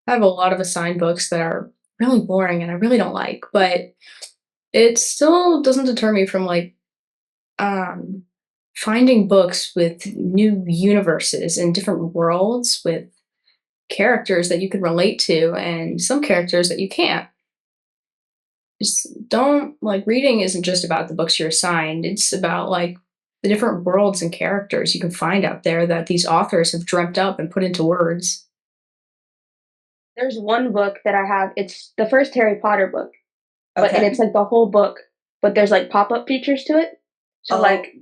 I have a lot of assigned books that are really boring and I really don't like, but it still doesn't deter me from um finding books with new universes and different worlds with characters that you can relate to and some characters that you can't. Just don't reading isn't just about the books you're assigned. It's about the different worlds and characters you can find out there that these authors have dreamt up and put into words. There's one book that I have, it's the first Harry Potter book, and Okay. it's, like, the whole book, but there's, like, pop-up features to it. So, Oh, like,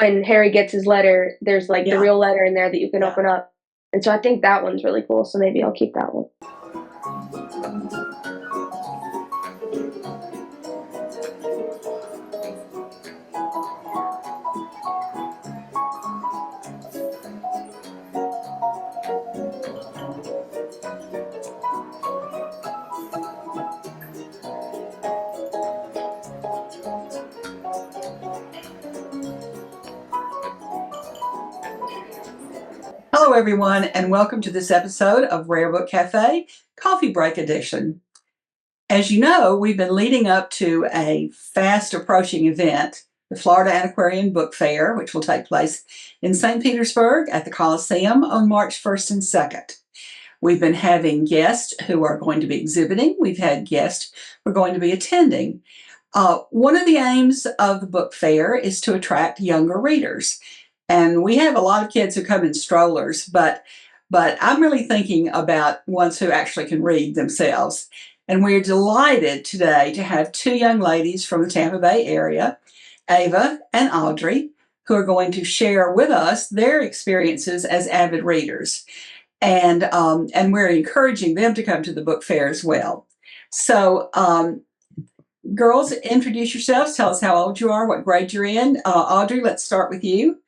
when Harry gets his letter, there's, like, the yeah, real letter in there that you can yeah. open up, and so I think that one's really cool, so maybe I'll keep that one. Hello, everyone, and welcome to this episode of Rare Book Cafe Coffee Break Edition. As you know, we've been leading up to a fast approaching event, the Florida Antiquarian Book Fair, which will take place in St. Petersburg at the Coliseum on March 1st and 2nd. We've been having guests who are going to be exhibiting. We've had guests who are going to be attending. One of the aims of the book fair is to attract younger readers. And we have a lot of kids who come in strollers, but I'm really thinking about ones who actually can read themselves. And we're delighted today to have two young ladies from the Tampa Bay area, Ava and Audrey, who are going to share with us their experiences as avid readers. And we're encouraging them to come to the book fair as well. So, girls, introduce yourselves. Tell us how old you are, what grade you're in. Audrey, let's start with you.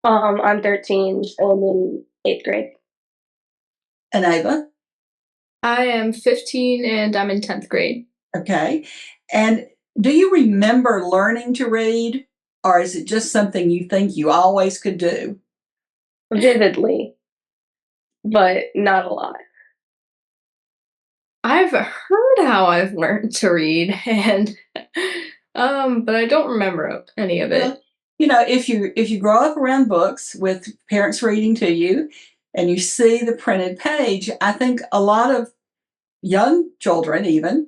I'm 13, I'm in 8th grade. And Ava. I am 15 and I'm in 10th grade. Okay. And do you remember learning to read, or is it just something you think you always could do? Vividly, but not a lot. I've heard how I've learned to read and but I don't remember any of it. Well, you know, if you grow up around books with parents reading to you and you see the printed page, I think a lot of young children even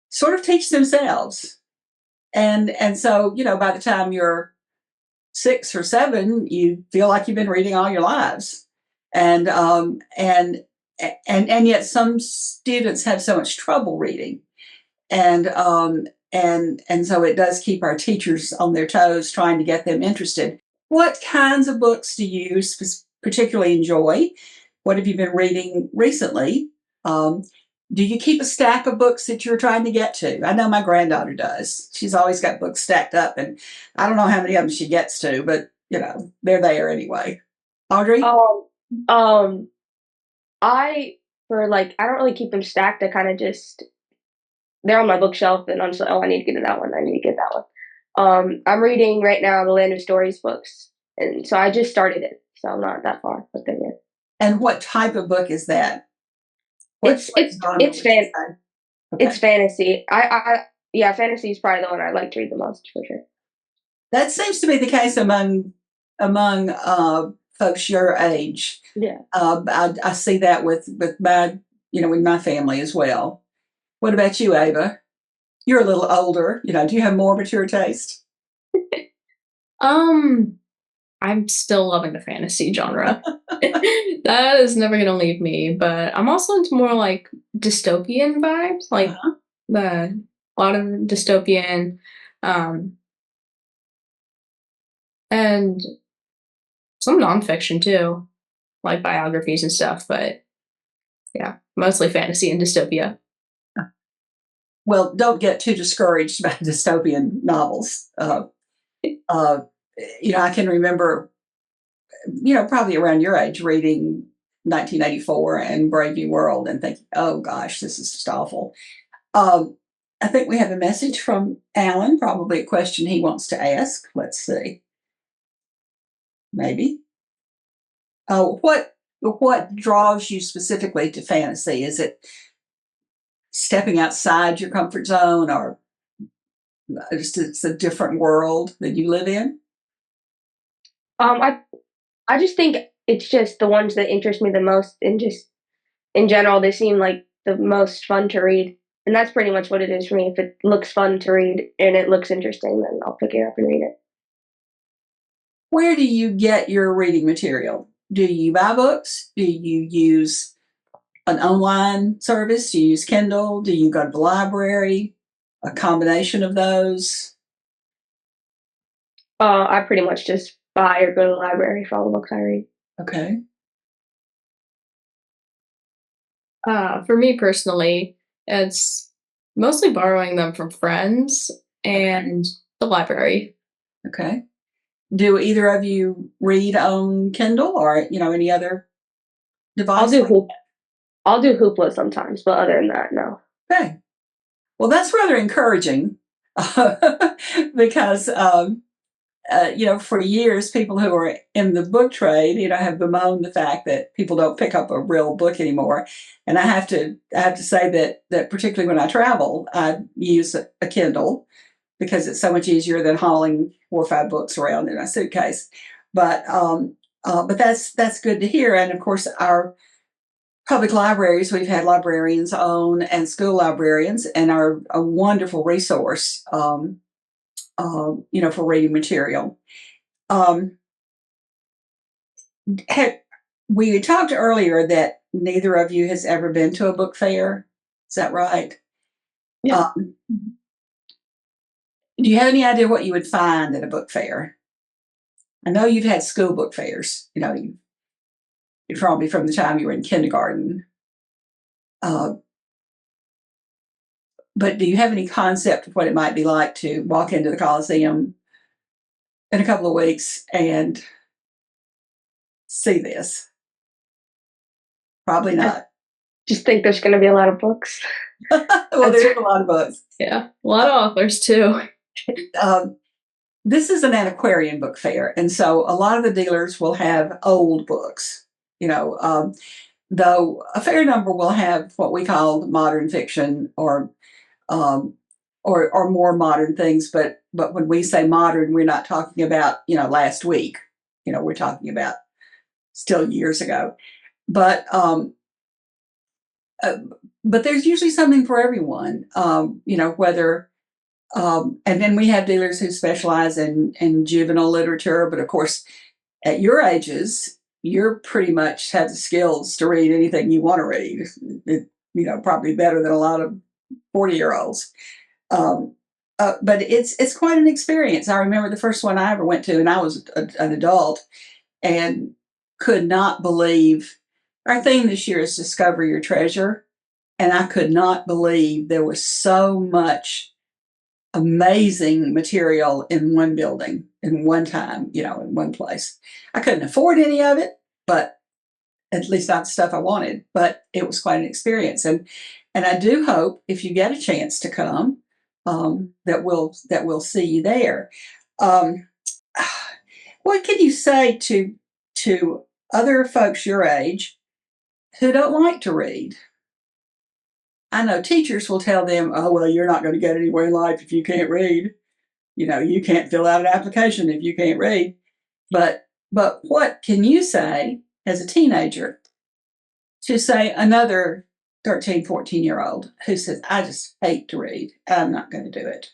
sort of teach themselves. And so, you know, by the time you're 6 or 7, you feel like you've been reading all your lives. And and yet some students have so much trouble reading. And so it does keep our teachers on their toes trying to get them interested. What kinds of books do you particularly enjoy? What have you been reading recently? Um, do you keep a stack of books that you're trying to get to? I know my granddaughter does. She's always got books stacked up, and I don't know how many of them she gets to, but you know, they're there anyway. Audrey? Um, um, I I don't really keep them stacked, I kinda just they're on my bookshelf, and I'm just like, "Oh, I need to get to that one, I need to get that one." I'm reading right now the Land of Stories books, and so I just started it, so I'm not that far with it yet. And what type of book is that? It's What it's genre it's would you fan say? it's Okay. fantasy. I yeah, fantasy is probably the one I like to read the most for sure. That seems to be the case among folks your age. Yeah. I see that with my with my family as well. What about you, Ava? You're a little older. You know, do you have more mature taste? Um I'm still loving the fantasy genre. That is never gonna leave me, but I'm also into more dystopian vibes, Uh-huh. the a lot of dystopian, um, and some nonfiction too, like biographies and stuff, but yeah, mostly fantasy and dystopia. Well, don't get too discouraged by dystopian novels. Uh, I can remember, probably around your age, reading 1984 and Brave New World and thinking, oh gosh, this is just awful. Um, I think we have a message from Alan, probably a question he wants to ask. Let's see. Maybe. What what draws you specifically to fantasy? Is it stepping outside your comfort zone, or just it's a different world that you live in? I just think it's just the ones that interest me the most, and just in general, they seem like the most fun to read. And that's pretty much what it is for me. If it looks fun to read and it looks interesting, then I'll pick it up and read it. Where do you get your reading material? Do you buy books? Do you use an online service? Do you use Kindle? Do you go to the library? A combination of those? I pretty much just buy or go to the library for all the books I read. Okay. For me personally, it's mostly borrowing them from friends and the library. Okay. Do either of you read on Kindle or, any other device? I'll do Hoopla sometimes, but other than that, no. Okay. Well, that's rather encouraging because, for years, people who are in the book trade, have bemoaned the fact that people don't pick up a real book anymore. And I have to say that particularly when I travel, I use a Kindle because it's so much easier than hauling 4 or 5 books around in a suitcase. But that's good to hear. And of course, our public libraries, we've had librarians on and school librarians, and are a wonderful resource, for reading material. We talked earlier that neither of you has ever been to a book fair. Is that right? Yeah. Do you have any idea what you would find at a book fair? I know you've had school book fairs. You're probably from the time you were in kindergarten. But do you have any concept of what it might be like to walk into the Coliseum in a couple of weeks and see this? Probably not. Just think there's going to be a lot of books. Well, there's a lot of books. Yeah, a lot of authors too. This is an antiquarian book fair, and so a lot of the dealers will have old books. Though a fair number will have what we call modern fiction or more modern things. But when we say modern, we're not talking about last week. We're talking about still years ago. But there's usually something for everyone. Whether and then we have dealers who specialize in juvenile literature. But of course, at your ages, you're pretty much have the skills to read anything you want to read. Probably better than a lot of 40-year-olds. But it's quite an experience. I remember the first one I ever went to, and I was an adult, and could not believe. Our theme this year is Discover Your Treasure, and I could not believe there was so much amazing material in one building, in one time, in one place. I couldn't afford any of it, but at least not the stuff I wanted. But it was quite an experience, and I do hope if you get a chance to come, that we'll see you there. What can you say to other folks your age who don't like to read? I know teachers will tell them, "Oh, well, you're not going to get anywhere in life if you can't read. You can't fill out an application if you can't read." But what can you say as a teenager to say another 13, 14-year-old who says, "I just hate to read. I'm not going to do it"?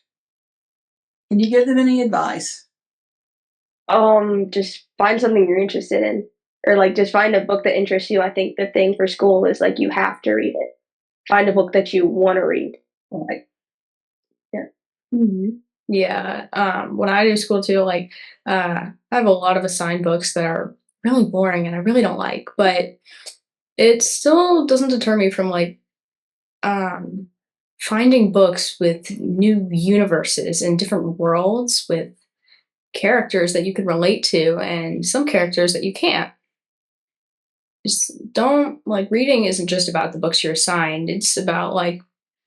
Can you give them any advice? Just find something you're interested in, or just find a book that interests you. I think the thing for school is you have to read it. Find a book that you want to read. Right. Yeah. Mm-hmm. Yeah. When I do school too, I have a lot of assigned books that are really boring and I really don't like, but it still doesn't deter me from finding books with new universes and different worlds with characters that you can relate to and some characters that you can't. Just don't reading isn't just about the books you're assigned. It's about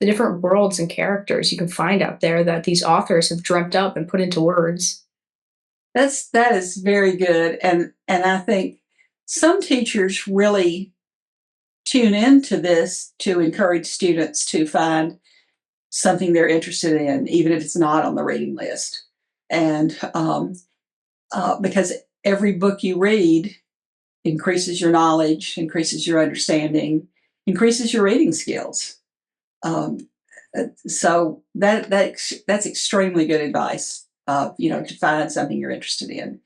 the different worlds and characters you can find out there that these authors have dreamt up and put into words. That is very good, and I think some teachers really tune into this to encourage students to find something they're interested in, even if it's not on the reading list. And because every book you read increases your knowledge, increases your understanding, increases your reading skills. So that's extremely good advice. To find something you're interested in.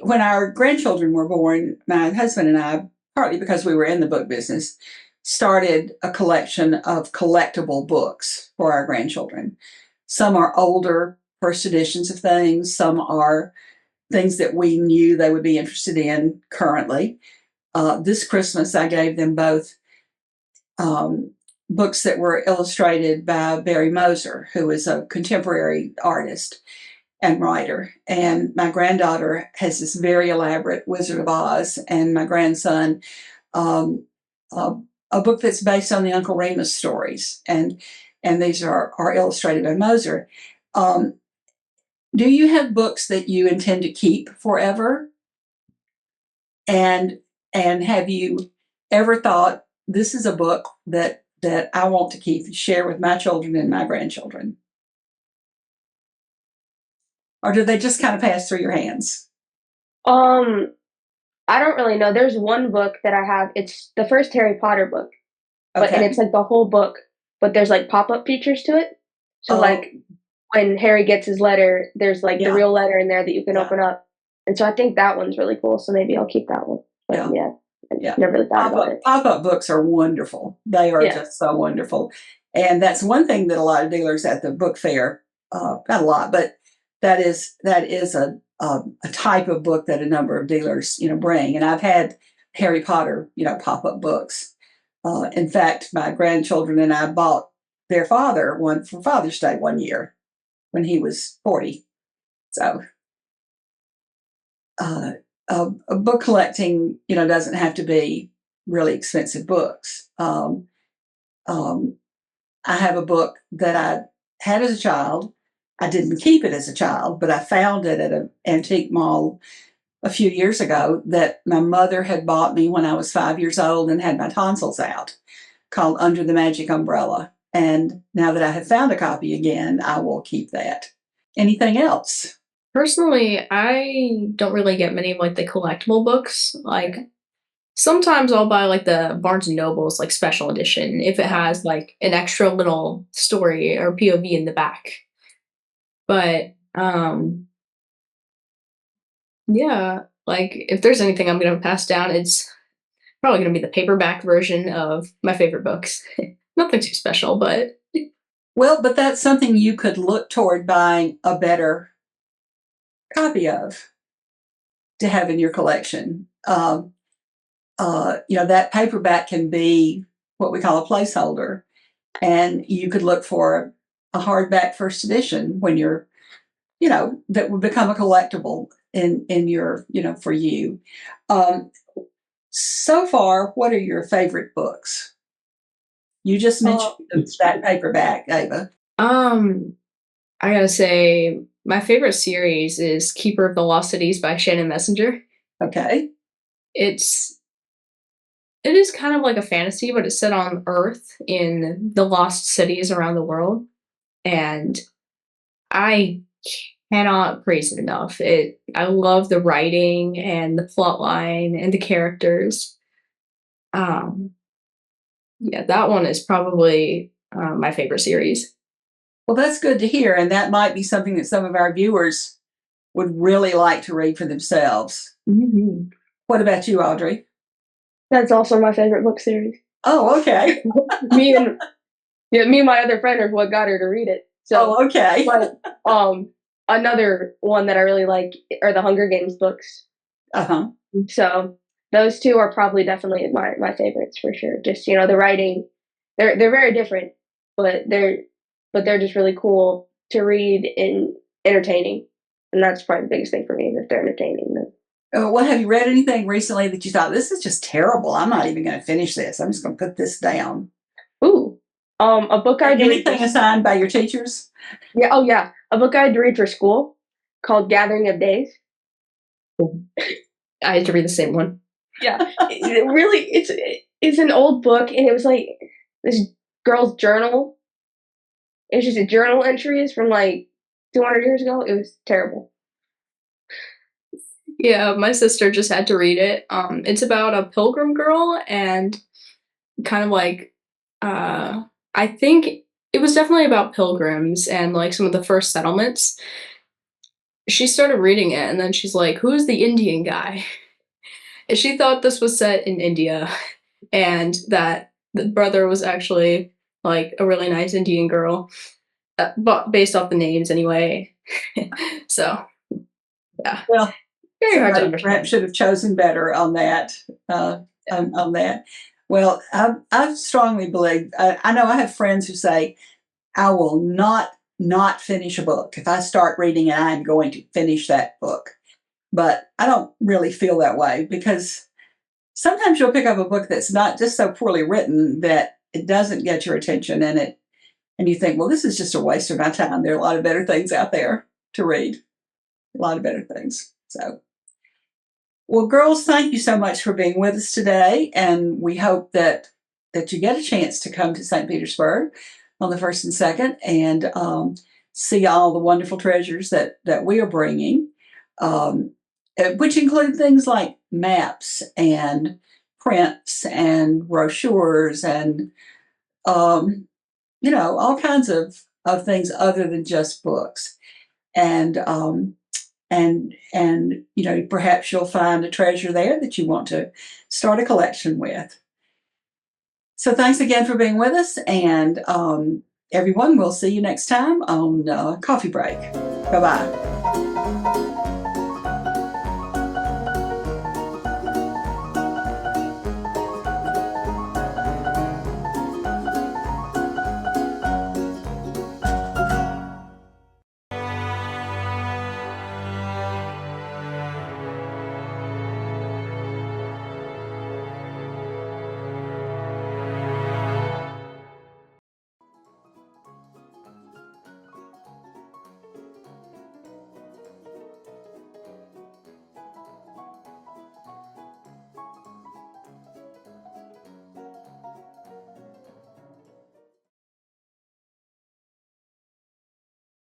When our grandchildren were born, my husband and I, partly because we were in the book business, started a collection of collectible books for our grandchildren. Some are older first editions of things. Some are things that we knew they would be interested in currently. This Christmas, I gave them both books that were illustrated by Barry Moser, who is a contemporary artist and writer. And my granddaughter has this very elaborate Wizard of Oz, and my grandson a book that's based on the Uncle Remus stories, and these are illustrated by Moser. Do you have books that you intend to keep forever? And have you ever thought, this is a book that I want to keep and share with my children and my grandchildren? Or do they just kind of pass through your hands? I don't really know. There's one book that I have. It's the first Harry Potter book, and it's like the whole book, but there's like pop-up features to it. So like when Harry gets his letter, there's like the real letter in there that you can open up. And so I think that one's really cool. So maybe I'll keep that one. But I never really thought about it. Pop-up books are wonderful. They are just so wonderful. And that's one thing that a lot of dealers at the book fair, not a lot, but that is a type of book that a number of dealers, bring. And I've had Harry Potter, pop-up books. In fact, my grandchildren and I bought their father one for Father's Day one year when he was 40. So book collecting, doesn't have to be really expensive books. I have a book that I had as a child. I didn't keep it as a child, but I found it at an antique mall a few years ago that my mother had bought me when I was 5 years old and had my tonsils out, called Under the Magic Umbrella. And now that I have found a copy again, I will keep that. Anything else? Personally, I don't really get many of like the collectible books. Like sometimes I'll buy like the Barnes and Noble's like special edition if it has like an extra little story or POV in the back. But yeah, like if there's anything I'm gonna pass down, it's probably gonna be the paperback version of my favorite books. Nothing too special, but but that's something you could look toward buying a better copy of to have in your collection. That paperback can be what we call a placeholder, and you could look for a hardback first edition when you're, that would become a collectible in your, for you. So far, what are your favorite books? You just mentioned that paperback, Ava. I gotta say, my favorite series is Keeper of Velocities by Shannon Messenger. Okay. It is kind of like a fantasy, but it's set on Earth in the lost cities around the world. And I cannot praise it enough. I love the writing and the plot line and the characters. That one is probably my favorite series. Well, that's good to hear. And that might be something that some of our viewers would really like to read for themselves. Mm-hmm. What about you, Audrey? That's also my favorite book series. Oh, okay. me and my other friend are what got her to read it. So, okay. But another one that I really like are the Hunger Games books. Uh-huh. So those two are probably definitely my favorites for sure. Just the writing, they're very different, but they're just really cool to read and entertaining, and that's probably the biggest thing for me is if they're entertaining. Well, have you read anything recently that you thought, this is just terrible? I'm not even going to finish this. I'm just going to put this down. Ooh, a book I anything assigned by your teachers? Yeah. Oh, yeah. A book I had to read for school called Gathering of Days. I had to read the same one. Yeah, it really, it's an old book, and it was like this girl's journal. It was just a journal entries from like 200 years ago. It was terrible. Yeah, my sister just had to read it. It's about a pilgrim girl and kind of like I think it was definitely about pilgrims and like some of the first settlements. She started reading it and then she's like, "Who's the Indian guy?" And she thought this was set in India and that the brother was actually like a really nice Indian girl, but based off the names anyway. So, yeah, Well, very hard to somebody understand. perhaps should have chosen better on that. On that. Well, I strongly believe. I know I have friends who say, "I will not finish a book. If I start reading it, I'm going to finish that book." But I don't really feel that way because sometimes you'll pick up a book that's not just so poorly written that it doesn't get your attention, and you think, "Well, this is just a waste of my time. There are a lot of better things out there to read. A lot of better things." So. Well, girls, thank you so much for being with us today, and we hope that you get a chance to come to St. Petersburg on the 1st and 2nd and see all the wonderful treasures that we are bringing, which include things like maps and prints and brochures and all kinds of things other than just books. And perhaps you'll find a treasure there that you want to start a collection with. So thanks again for being with us, and everyone, we'll see you next time on Coffee Break. Bye-bye.